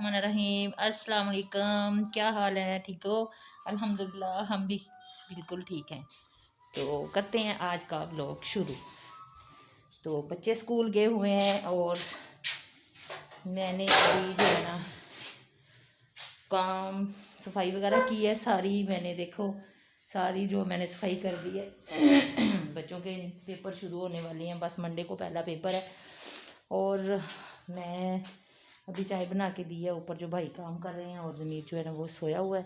बिस्मिल्लाहिर्रहमानिर्रहीम। अस्सलाम वालेकुम। क्या हाल है? ठीक हो? अल्हम्दुलिल्लाह हम भी बिल्कुल ठीक हैं। तो करते हैं आज का व्लॉग शुरू। तो बच्चे स्कूल गए हुए हैं और मैंने अभी जो है ना काम सफाई वगैरह की है सारी। मैंने देखो सारी जो मैंने सफाई कर दी है। बच्चों के पेपर शुरू होने वाले हैं, बस मंडे को पहला पेपर है। और मैं अभी चाय बना के दी है। ऊपर जो भाई काम कर रहे हैं और ज़मीर जो है ना वो सोया हुआ है।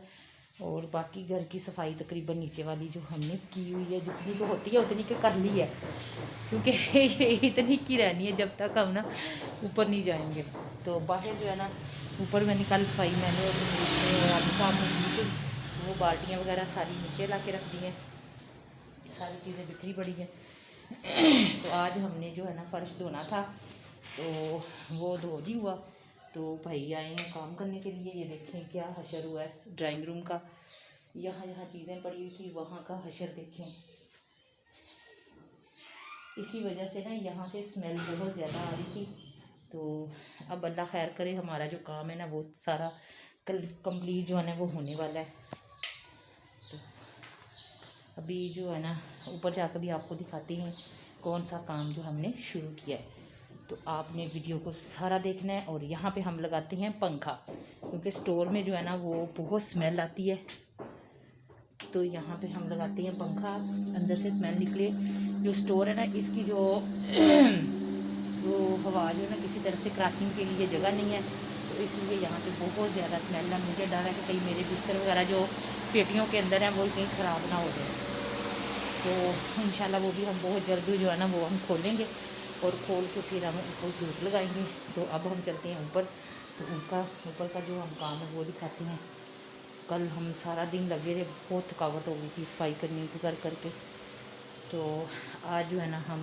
और बाकी घर की सफाई तकरीबन नीचे वाली जो हमने की हुई है, जितनी तो होती है उतनी के कर ली है, क्योंकि इतनी की रहनी है जब तक हम ना ऊपर नहीं जाएंगे। तो बाहर जो है ना ऊपर मैंने कल सफाई मैंने और आलू काम में की थी, वो बाल्टियाँ वगैरह सारी नीचे ला के रख दी हैं, सारी चीज़ें बिखरी पड़ी हैं। तो आज हमने जो है ना फ़र्श धोना था, तो वो धो नहीं हुआ। तो भाई आए हैं काम करने के लिए। ये देखें क्या हशर हुआ है ड्राइंग रूम का। यहाँ यहाँ चीज़ें पड़ी हुई थी, वहाँ का हशर देखें। इसी वजह से ना यहाँ से स्मेल बहुत ज़्यादा आ रही थी। तो अब अल्लाह खैर करे, हमारा जो काम है ना वो सारा कल कंप्लीट जो है ना वो होने वाला है। तो अभी जो है ना ऊपर जाकर भी आपको दिखाते हैं कौन सा काम जो हमने शुरू किया है। तो आपने वीडियो को सारा देखना है। और यहाँ पे हम लगाते हैं पंखा, क्योंकि स्टोर में जो है ना वो बहुत स्मेल आती है। तो यहाँ पे हम लगाते हैं पंखा, अंदर से स्मेल निकले। जो स्टोर है ना इसकी जो हवा जो है ना किसी तरह से क्रॉसिंग के लिए जगह नहीं है, तो इसलिए यहाँ पे बहुत ज़्यादा स्मेल है। मुझे डर है कि कहीं मेरे बिस्तर वगैरह जो पेटियों के अंदर हैं वो कहीं ख़राब ना हो जाए। तो इंशाल्लाह वो भी हम बहुत जल्द जो है ना वो हम खोलेंगे और खोल के फिर हम ऊपर धूप लगाएंगे। तो अब हम चलते हैं ऊपर। तो ऊपर का जो हम काम है वो दिखाते हैं। कल हम सारा दिन लगे रहे, बहुत थकावट हो गई थी सफाई करनी कर करके। तो आज जो है ना हम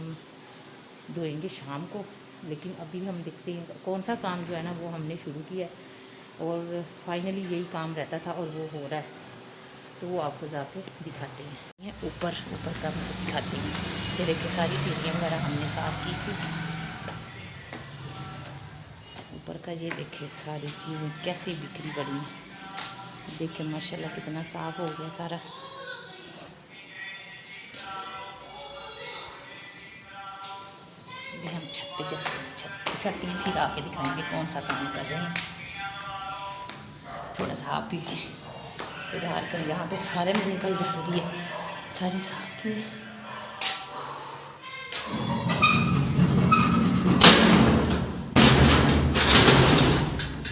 धोएंगे शाम को, लेकिन अभी हम देखते हैं कौन सा काम जो है ना वो हमने शुरू किया है। और फाइनली यही काम रहता था और वो हो रहा है, तो वो आपको जाके दिखाते हैं। ऊपर का दिखाते हैं। ये देखिए सारी सीढ़ियाँ वगैरह हमने साफ़ की थी। ऊपर का ये देखिए सारी चीज़ें कैसी बिखरी पड़ी हैं। देखिए माशाल्लाह कितना साफ़ हो गया सारा। अभी हम छत पे चलते हैं, छत दिखाते हैं, फिर आके दिखाएंगे कौन सा काम कर रहे हैं। थोड़ा सा आप भी इंतज़ार करें। यहाँ पे सारे मैंने कल झाड़ू दिए, सारे साफ़ किए।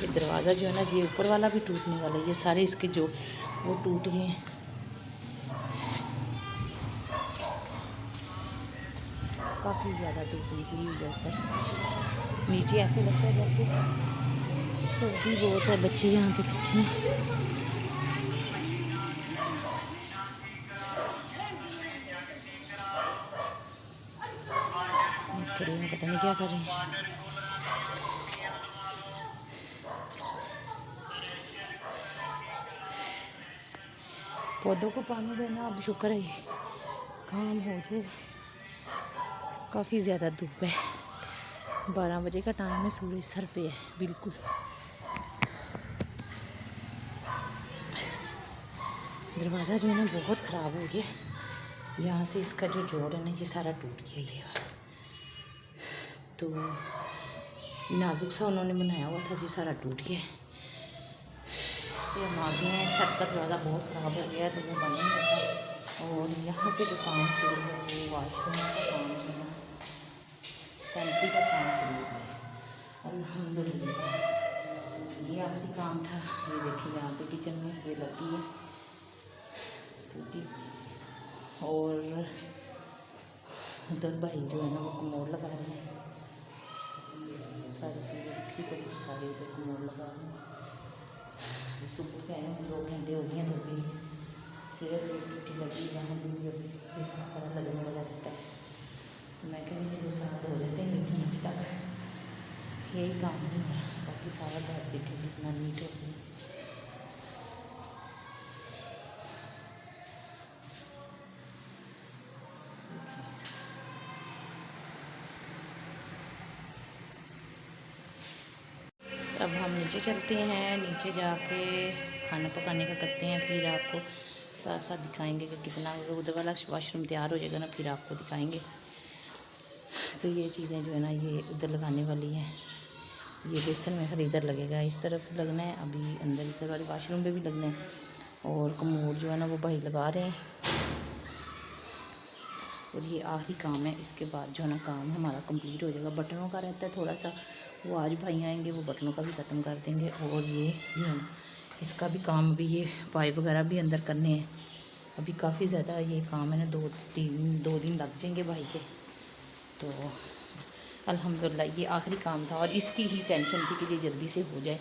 ये दरवाज़ा जो है ना ये ऊपर वाला भी टूटने वाला है। ये सारे इसके जो वो टूट गए हैं। काफ़ी ज़्यादा धूप निकली हुई है ऊपर। नीचे ऐसे लगता है जैसे सर्दी बहुत है। बच्चे यहाँ पे बैठे हैं। खड़े हैं, पता नहीं क्या कर रहे हैं। पौधों को पानी देना अब शुक्र है काम हो जाएगा। काफ़ी ज़्यादा धूप है। 12 बजे का टाइम है, सूरज सर पे है बिल्कुल। दरवाज़ा जो है ना बहुत ख़राब हो गया। यहाँ से इसका जो जोड़ है ना ये सारा टूट गया ये वाला। तो नाजुक सा उन्होंने बनाया हुआ था, ये सारा टूट गया। तो हम आ गए हैं। छत का दरवाज़ा बहुत ख़राब हो गया है, तो वो बंद नहीं होता। और यहाँ पे जो काम शुरू है वो वाशरूम का काम है, सेंट्री का काम शुरू है अल्हम्दुलिल्लाह। ये आखिरी काम था। ये देखिए यहाँ पे किचन में ये लगी है टूटी। और उधर भाई जो है ना वो कमोड लगा रहे हैं। सारी चीज़ें बिखरी पड़ी हैं, सारे उधर कमोड लगा रहे हैं। सुबह के आए हैं, 2 घंटे हो गए हैं धोबी। सिर्फ एक टूटी लगी, वहाँ भी अभी इसका पता लगने वाला रहता है। तो मैं कह रही थी सारा धो लेते हैं, लेकिन अभी तक यही काम नहीं हो रहा। बाकी सारा घर देखें कितना नीट हो गया। अब हम नीचे चलते हैं, नीचे जाके खाना पकाने का करते हैं, फिर आपको साथ साथ दिखाएंगे कि कितना उधर वाला वाशरूम तैयार हो जाएगा ना, फिर आपको दिखाएंगे। तो ये चीज़ें जो है ना ये उधर लगाने वाली हैं। ये बेसन में खाली इधर लगेगा, इस तरफ लगना है, अभी अंदर इधर वाले वाशरूम में भी लगना है। और कमोड जो है ना वो भाई लगा रहे हैं, और ये आखिरी काम है। इसके बाद जो है ना काम हमारा कंप्लीट हो जाएगा। बटनों का रहता है थोड़ा सा, वो आज भाई आएंगे, वो बटनों का भी ख़त्म कर देंगे। और ये जो है ना इसका भी काम, अभी ये पाइप वगैरह भी अंदर करने हैं। अभी काफ़ी ज़्यादा ये काम है ना, दो दिन लग जाएंगे भाई के। तो अल्हम्दुलिल्लाह ये आखिरी काम था, और इसकी ही टेंशन थी कि ये जल्दी से हो जाए।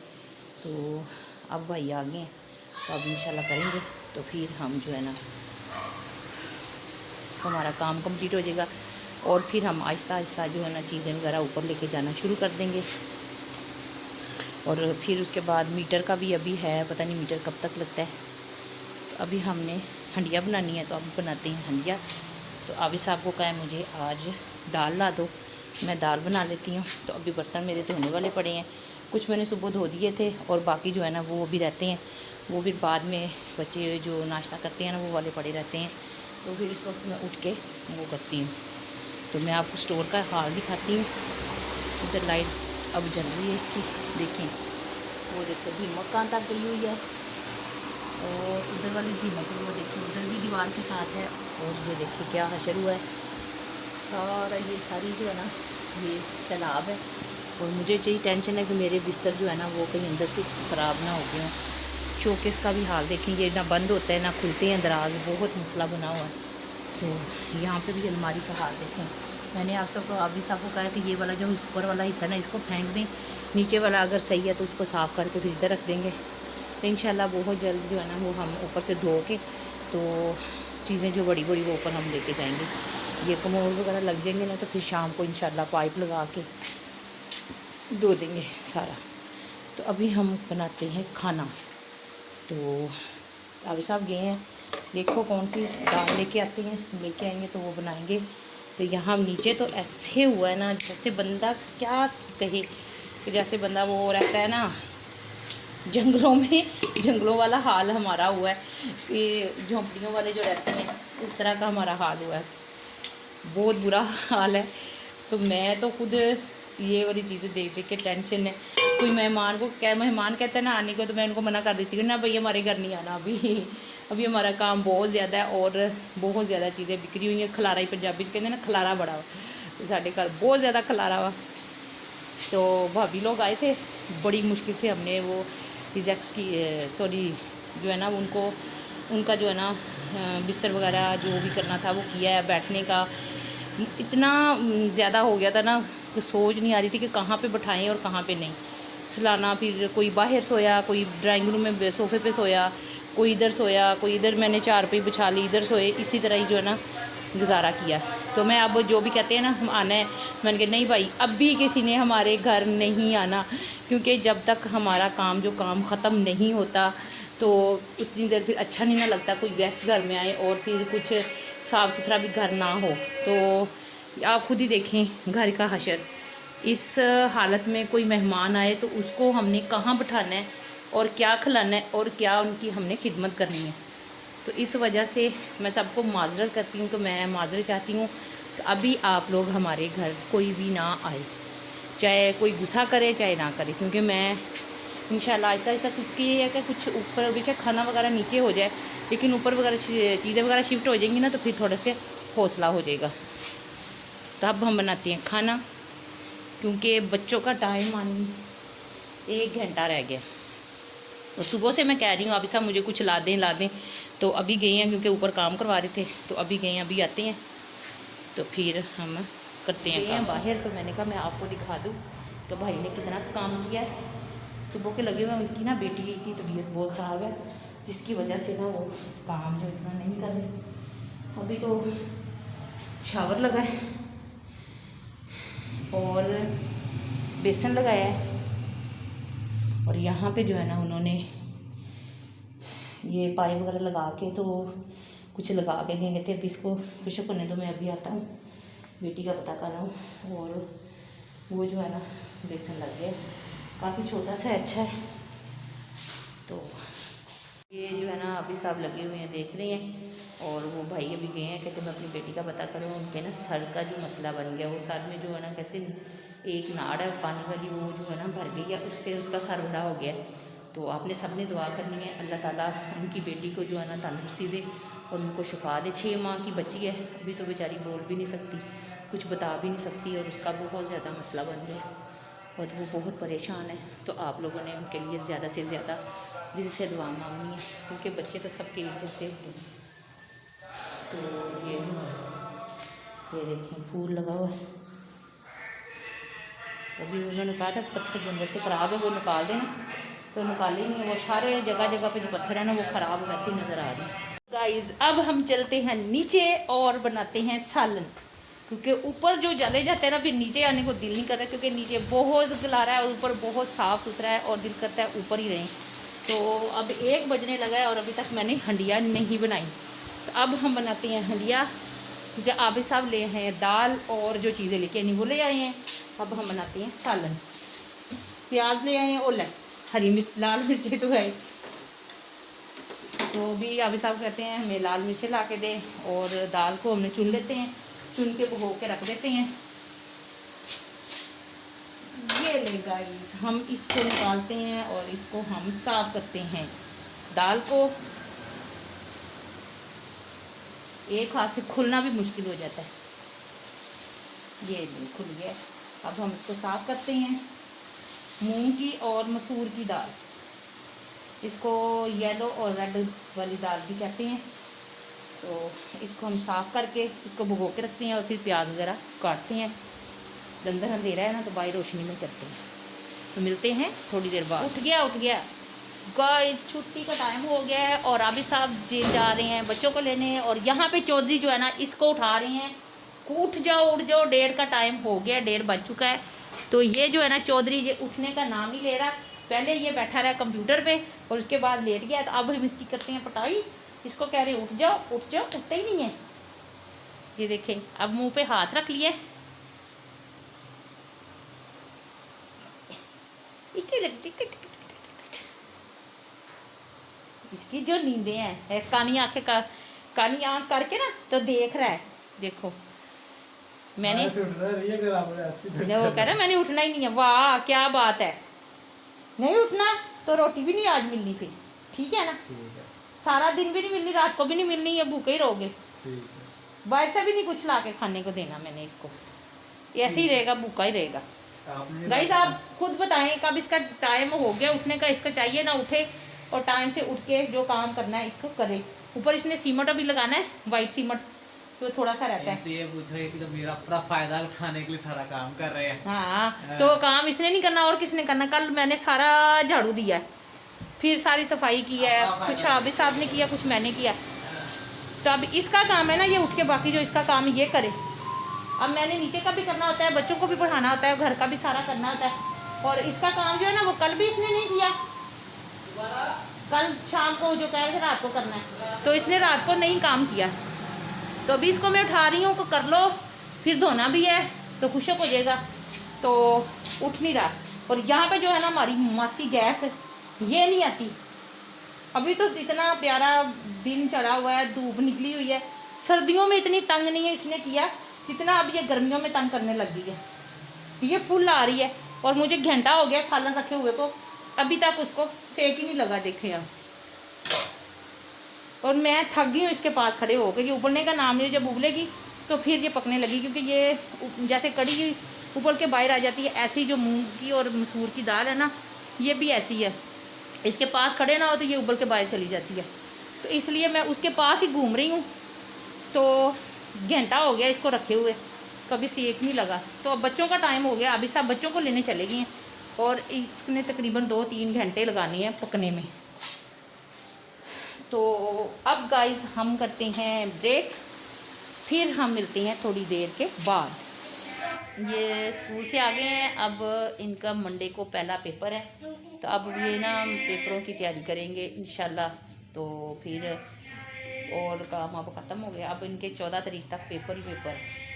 तो अब भाई आ गए हैं, तो अब इंशाल्लाह करेंगे, तो फिर हम जो है ना हमारा काम कंप्लीट हो जाएगा। और फिर हम आहिस्ता आहिस्ता जो है ना चीज़ें वगैरह ऊपर लेके जाना शुरू कर देंगे। और फिर उसके बाद मीटर का भी अभी है, पता नहीं मीटर कब तक लगता है। तो अभी हमने हंडिया बनानी है, तो अब बनाते हैं हंडिया। तो आबिद साहब को कहा है मुझे आज दाल ला दो, मैं दाल बना लेती हूँ। तो अभी बर्तन मेरे धोने वाले पड़े हैं, कुछ मैंने सुबह धो दिए थे, और बाकी जो है ना वो भी रहते हैं, वो भी बाद में बच्चे जो नाश्ता करते हैं ना वो वाले पड़े रहते हैं। तो फिर इस वक्त मैं उठ के वो करती हूँ। तो मैं आपको स्टोर का हाल दिखाती हूँ। इधर लाइट अब जल रही है इसकी, देखिए वो देखो दीमक कहाँ तक गई हुई है, और उधर वाली दीमक वो देखिए उधर भी दीवार के साथ है। और ये देखिए क्या हशर हुआ है सारा, ये सारी जो है ना ये सैलाब है। और मुझे यही टेंशन है कि मेरे बिस्तर जो है ना वो कहीं अंदर से ख़राब ना हो गए हों। शोकेस का भी हाल देखेंगे, ना बंद होता है ना खुलते हैं दराज, बहुत मसला बना हुआ है। तो यहाँ पे भी अलमारी का हाल देखें। मैंने आप सबको अभी सबको कहा कि ये वाला जो ऊपर वाला हिस्सा ना इसको फेंक दें, नीचे वाला अगर सही है तो उसको साफ़ करके फिर इधर रख देंगे। तो इंशाल्लाह बहुत जल्द जो है ना वो हम ऊपर से धो के तो चीज़ें जो बड़ी बड़ी वो ऊपर हम लेके जाएंगे। ये कमोड वगैरह लग जाएंगे ना, तो फिर शाम को इंशाल्लाह पाइप लगा के धो देंगे सारा। तो अभी हम बनाते हैं खाना। तो अभी साहब गए हैं, देखो कौन सी दाल लेके आते हैं, लेके आएंगे तो वो बनाएंगे। तो यहाँ नीचे तो ऐसे हुआ है ना जैसे बंदा क्या कहे कि जैसे बंदा वो रहता है ना जंगलों में, जंगलों वाला हाल हमारा हुआ है कि झोंपड़ियों वाले जो रहते हैं उस तरह का हमारा हाल हुआ है, बहुत बुरा हाल है। तो मैं तो खुद ये वाली चीज़ें देख देख के टेंशन है। कोई मेहमान को क्या, मेहमान कहते हैं ना आने को, तो मैं उनको मना कर देती हूँ ना भाई हमारे घर नहीं आना, अभी हमारा काम बहुत ज़्यादा है और बहुत ज़्यादा चीज़ें बिखरी हुई हैं। खलारा ही पंजाबी कहते हैं ना, खलारा बड़ा हुआ, तो साढ़े घर बहुत ज़्यादा खलारा हुआ। तो भाभी लोग आए थे, बड़ी मुश्किल से हमने वो रिजेक्ट्स की सॉरी जो है ना उनको, उनका जो है ना बिस्तर वगैरह जो भी करना था वो किया है। बैठने का इतना ज़्यादा हो गया था ना कि सोच नहीं आ रही थी कि कहाँ पे बिठाएं और कहाँ पे नहीं सुलाना। फिर कोई बाहर सोया, कोई ड्राइंग रूम में सोफ़े पे सोया, कोई इधर सोया, कोई इधर, मैंने चारपाई बिछा ली, इधर सोए, इसी तरह ही जो है ना गुजारा किया। तो मैं अब जो भी कहते हैं ना हम आना है, मैंने कहा नहीं भाई अब भी किसी ने हमारे घर नहीं आना, क्योंकि जब तक हमारा काम जो काम ख़त्म नहीं होता तो उतनी देर फिर अच्छा नहीं ना लगता। कोई गेस्ट घर में आए और फिर कुछ साफ़ सुथरा भी घर ना हो, तो आप खुद ही देखें घर का हशर। इस हालत में कोई मेहमान आए तो उसको हमने कहाँ बिठाना है और क्या खिलाना है और क्या उनकी हमने खिदमत करनी है। तो इस वजह से मैं सबको माजरत करती हूँ। तो मैं माजरत चाहती हूँ कि अभी आप लोग हमारे घर कोई भी ना आए, चाहे कोई गुस्सा करे चाहे ना करे, क्योंकि मैं इंशाल्लाह आहिस्ता आहिस्ता, क्योंकि ये है कि कुछ ऊपर बेशक खाना वगैरह नीचे हो जाए लेकिन ऊपर वगैरह चीज़ें वगैरह शिफ्ट हो जाएंगी ना, तो फिर थोड़ा से हौसला हो जाएगा। तो अब हम बनाते हैं खाना, क्योंकि बच्चों का टाइम आने 1 घंटा रह गया। तो सुबह से मैं कह रही हूँ अभी साहब मुझे कुछ ला दें, तो अभी गए हैं क्योंकि ऊपर काम करवा रहे थे, तो अभी गए हैं, अभी आते हैं तो फिर हम करते हैं काम बाहर। तो मैंने कहा मैं आपको दिखा दूँ तो भाई ने कितना काम किया है। सुबह के लगे हुए, उनकी ना बेटी की तबीयत बहुत ख़राब है, जिसकी वजह से ना वो काम जो इतना नहीं कर रहे। अभी तो शावर लगा है और बेसन लगाया है, और यहाँ पे जो है ना उन्होंने ये पाइप वगैरह लगा के तो कुछ लगा के देंगे थे। अभी इसको खुशक होने दो, मैं अभी आता हूँ, बेटी का पता कर रहा हूँ। और वो जो है ना बेसन लग गया, काफ़ी छोटा सा अच्छा है। तो ये जो है ना अभी सब लगे हुए हैं, देख रहे हैं। और वो भाई अभी गए हैं, कहते मैं अपनी बेटी का पता करूँ। उनके ना सर का जो मसला बन गया, वो सर में जो है ना कहते एक नाड़ है पानी वाली, वो जो है ना भर गई है, उससे उसका सर बड़ा हो गया है। तो आपने सब ने दुआ करनी है, अल्लाह ताला उनकी बेटी को जो है ना तंदुरुस्ती दे और उनको शिफा दे। 6 माह की बच्ची है, अभी तो बेचारी बोल भी नहीं सकती, कुछ बता भी नहीं सकती, और उसका बहुत ज़्यादा मसला बन गया और वो बहुत परेशान है। तो आप लोगों ने उनके लिए ज़्यादा से ज़्यादा दिल से दुआ मांगनी है, क्योंकि बच्चे तो सबके लिए जैसे होते हैं। तो ये देखिए फूल लगा हुआ है। अभी उन्होंने कहा था पत्थर जो अंदर से ख़राब है वो निकाल देना, तो निकाले नहीं है। वो सारे जगह जगह पे जो पत्थर है ना वो ख़राब वैसे ही नज़र आ रहे हैं। गाइस अब हम चलते हैं नीचे और बनाते हैं सालन, क्योंकि ऊपर जो चले जाते हैं ना फिर नीचे आने को दिल नहीं करता, क्योंकि नीचे बहुत गलारा है और ऊपर बहुत साफ़ सुथरा है और दिल करता है ऊपर ही रहें। तो अब 1 बजने लगा है और अभी तक मैंने हंडिया नहीं बनाई। तो अब हम बनाते हैं हंडिया, क्योंकि आबिद साहब ले हैं दाल और जो चीज़ें लेके आनी वो ले आए हैं। अब हम बनाते हैं सालन। प्याज ले आए हैं, और हरी मिर्च लाल मिर्च तो है, तो भी आबिद साहब कहते हैं हमें लाल मिर्चें ला के दें। और दाल को हमने चुन लेते हैं, चुन के भिगो के रख देते हैं। ये ले गाइस हम इसको निकालते हैं और इसको हम साफ करते हैं। दाल को एक हाथ से खुलना भी मुश्किल हो जाता है। ये खुल गया। अब हम इसको साफ करते हैं। मूंग की और मसूर की दाल, इसको येलो और रेड वाली दाल भी कहते हैं। तो इसको हम साफ़ करके इसको भिगो के रखते हैं और फिर प्याज वगैरह काटते हैं। अंदर अंधेरा है ना तो बाहर रोशनी में चलते हैं। तो मिलते हैं थोड़ी देर बाद। उठ गया गाइस, छुट्टी का टाइम हो गया है और आबिद साहब जी जा रहे हैं बच्चों को लेने। और यहाँ पे चौधरी जो है ना इसको उठा रहे हैं, उठ जाओ 1:30 का टाइम हो गया, 1:30 बज चुका है। तो ये जो है ना चौधरी ये उठने का नाम नहीं ले रहा। पहले ये बैठा रहा कंप्यूटर पे और उसके बाद लेट गया। तो अब हम इसकी करते हैं पटाई, इसको कह रहे उठ जाओ, उठते ही नहीं है। ये देखें अब मुंह पे हाथ रख लिए। इसकी जो नींदें हैं कानी आंखें का कानी आंख करके ना तो देख रहा है। देखो मैंने वो कह रहा मैंने उठना ही नहीं है। वाह क्या बात है, नहीं उठना तो रोटी भी नहीं आज मिलनी फिर, ठीक है ना? सारा दिन भी नहीं मिलनी, रात को भी नहीं मिलनी, है भूखे ही रहोगे। बाहर से भी नहीं कुछ ला के खाने को देना मैंने इसको, ऐसे ही रहेगा, भूखा ही रहेगा। गाइस आप खुद बताएं कब इसका टाइम हो गया उठने का, इसका चाहिए ना उठे और टाइम से उठ के जो काम करना है इसको करे। ऊपर इसने सीमेंट अभी लगाना है, वाइट सीमेंट, तो थोड़ा सा रहता है। ये पूछो कि तो मेरा पूरा फायदा खाने के लिए सारा काम कर रहे हैं। हाँ तो काम इसने नहीं करना और किसने करना। कल मैंने सारा झाड़ू दिया है, फिर सारी सफाई की है, कुछ आबिद साहब ने किया, कुछ मैंने किया। तो अब इसका काम है ना ये उठ के बाकी जो इसका काम ये करे। अब मैंने नीचे का भी करना होता है, बच्चों को भी पढ़ाना होता है, घर का भी सारा करना होता है। और इसका काम जो है ना वो कल भी इसने नहीं किया, कल शाम को जो कह रहे थे रात को करना है, तो इसने रात को नहीं काम किया। तो अभी इसको मैं उठा रही हूँ को कर लो, फिर धोना भी है तो खुशक हो जाएगा। तो उठ नहीं रहा। और यहाँ पे जो है ना हमारी मासी गैस ये नहीं आती। अभी तो इतना प्यारा दिन चढ़ा हुआ है, धूप निकली हुई है, सर्दियों में इतनी तंग नहीं है इसने किया जितना अब ये गर्मियों में तंग करने लग गई है। ये फुल आ रही है और मुझे घंटा हो गया सालन रखे हुए को, अभी तक उसको सेक ही नहीं लगा। देखे आप, और मैं थक गई हूँ इसके पास खड़े होकर। ये उबलने का नाम नहीं, जब उबलेगी तो फिर ये पकने लगी, क्योंकि ये जैसे कड़ी उबल के बाहर आ जाती है, ऐसी जो मूंग की और मसूर की दाल है ना ये भी ऐसी है, इसके पास खड़े ना हो तो ये उबल के बाहर चली जाती है। तो इसलिए मैं उसके पास ही घूम रही हूँ। तो घंटा हो गया इसको रखे हुए, कभी सेक नहीं लगा। तो अब बच्चों का टाइम हो गया, अभी सब बच्चों को लेने चले गए हैं और इसने तकरीबन 2-3 घंटे लगाने हैं पकने में। तो अब गाइस हम करते हैं ब्रेक, फिर हम मिलते हैं थोड़ी देर के बाद। ये स्कूल से आ गए हैं, अब इनका मंडे को पहला पेपर है, तो अब ये ना पेपरों की तैयारी करेंगे इंशाल्लाह। तो फिर और काम अब ख़त्म हो गया, अब इनके 14 तारीख तक पेपर ही पेपर है।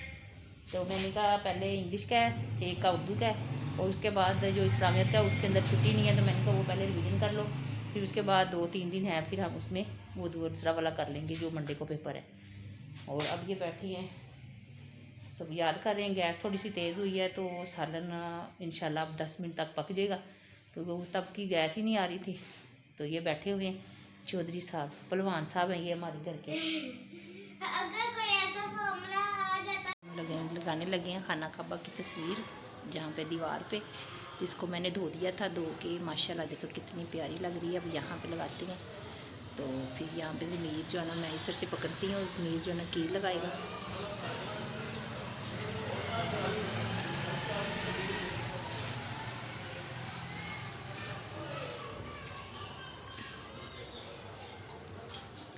तो मैंने कहा पहले इंग्लिश का है, एक का उर्दू का है, और उसके बाद जो इस्लामियत का उसके अंदर छुट्टी नहीं है, तो मैंने कहा वो पहले रिवीजन कर लो, फिर उसके बाद 2-3 दिन है, फिर हम उसमें वो दूसरा वाला कर लेंगे जो मंडे को पेपर है। और अब ये बैठी हैं सब याद कर रहे हैं। गैस थोड़ी सी तेज़ हुई है तो सालन इंशाल्लाह अब 10 मिनट तक पक जाएगा, क्योंकि तब की गैस ही नहीं आ रही थी। तो ये बैठे हुए हैं चौधरी साहब, पहलवान साहब हैं ये हमारे घर के। अगर कोई ऐसा फॉर्मूला आ जाता लगाने लगे हैं खाना काबा की तस्वीर जहाँ पे दीवार पे। तो इसको मैंने धो दिया था, धो के माशाल्लाह देखो कितनी प्यारी लग रही है। अब यहाँ पे लगाते हैं, तो फिर यहाँ पे ज़मीर जो है ना मैं इधर से पकड़ती हूँ, ज़मीर जो है ना कील लगाएगा।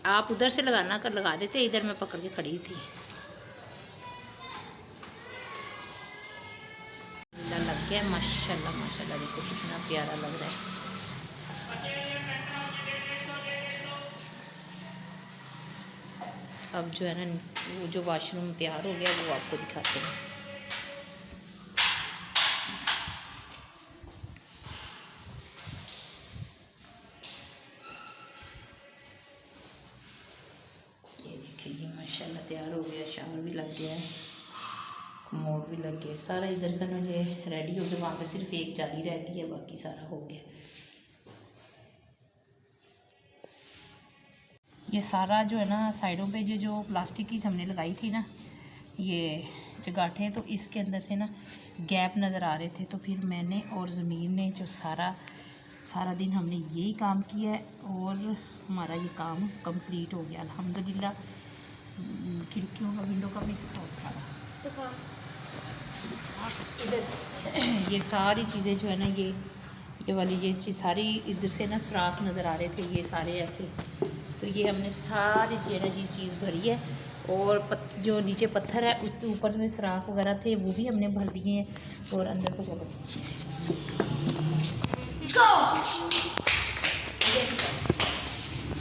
आप उधर से लगाना कर लगा देते, इधर मैं पकड़ के खड़ी थी। लग गया माशाल्लाह माशाल्लाह, देखो कितना प्यारा लग रहा है। अब जो है ना वो जो वॉशरूम तैयार हो गया वो आपको दिखाते हैं। ये देखिए ये माशाल्लाह तैयार हो गया, शावर भी लग गया है, कमोड भी लग गया, सारा इधर का ना ये रेडी हो गया। वहाँ पे सिर्फ एक जाली रह गई है, बाकी सारा हो गया। ये सारा जो है ना साइडों पे जो प्लास्टिक की हमने लगाई थी ना ये चगाठें, तो इसके अंदर से ना गैप नज़र आ रहे थे। तो फिर मैंने और ज़मीन ने जो सारा दिन हमने यही काम किया है और हमारा ये काम कंप्लीट हो गया अल्हम्दुलिल्लाह। खिड़कियों का विंडो का भी दिखाओ सारा इधर। ये सारी चीज़ें जो है ना ये वाली ये चीज़ सारी इधर से ना सुराख नज़र आ रहे थे, ये सारे ऐसे। तो ये हमने सारी चीज़ भरी है, और जो नीचे पत्थर है उसके ऊपर में सुराख वगैरह थे वो भी हमने भर दिए हैं। और अंदर को चलो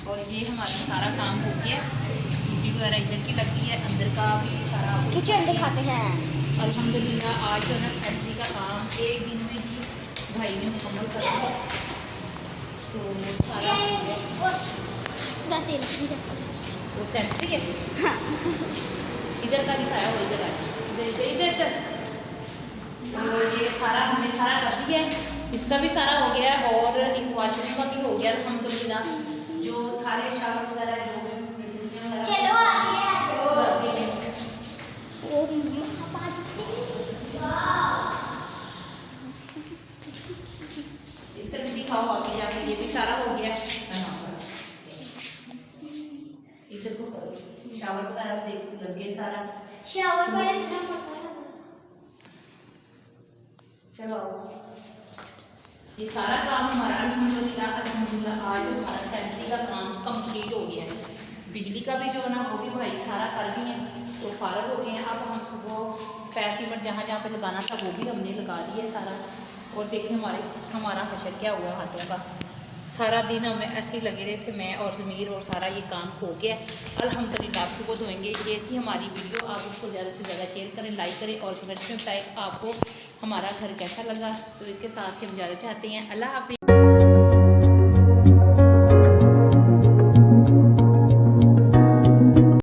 और ये हमारा सारा काम हो गया। टूटी वगैरह इधर की लगी है, अंदर का भी सारा किचन दिखाते हैं। अल्हम्दुलिल्लाह आज जो है ना सेंट्री का काम एक दिन में ही भाई ने मुकम्मल कर दिया। तो सारा हो गया। वो सेंट्री है इधर का दिखाया वो इधर आया, इधर और ये सारा हमने सारा कर दिया है। इसका भी सारा हो गया है और इस वॉशरूम का भी हो गया अल्हम्दुलिल्लाह। जो सारे शावर वगैरह जो चलो आगे इस तरह दिखाओ आगे जाके, ये भी सारा हो गया। इधर को करो, शावर वगैरह में देख लग गए सारा। शावर पर चलो ये सारा काम हमारा अल्हम्दुलिल्लाह आज हमारा सेंट्री का काम कंप्लीट हो गया है। बिजली का भी जो है ना वो भी भाई सारा कर दिए हैं, तो फारग हो गए हैं। अब हम सुबह स्पेयर सीमेंट जहाँ पे लगाना था वो भी हमने लगा दिया सारा। और देखिए हमारा हशर क्या हुआ हाथों का। सारा दिन हमें ऐसे ही लगे रहे थे, मैं और ज़मीर, और सारा ये काम हो गया अल्हम्दुलिल्लाह। आप सुबह धोएंगे। ये थी हमारी वीडियो, आप उसको ज़्यादा से ज़्यादा शेयर करें, लाइक करें और कमेंट्स में बताएं आपको हमारा घर कैसा लगा। तो इसके साथ हम ज़्यादा चाहते हैं। अल्लाह हाफ़िज़।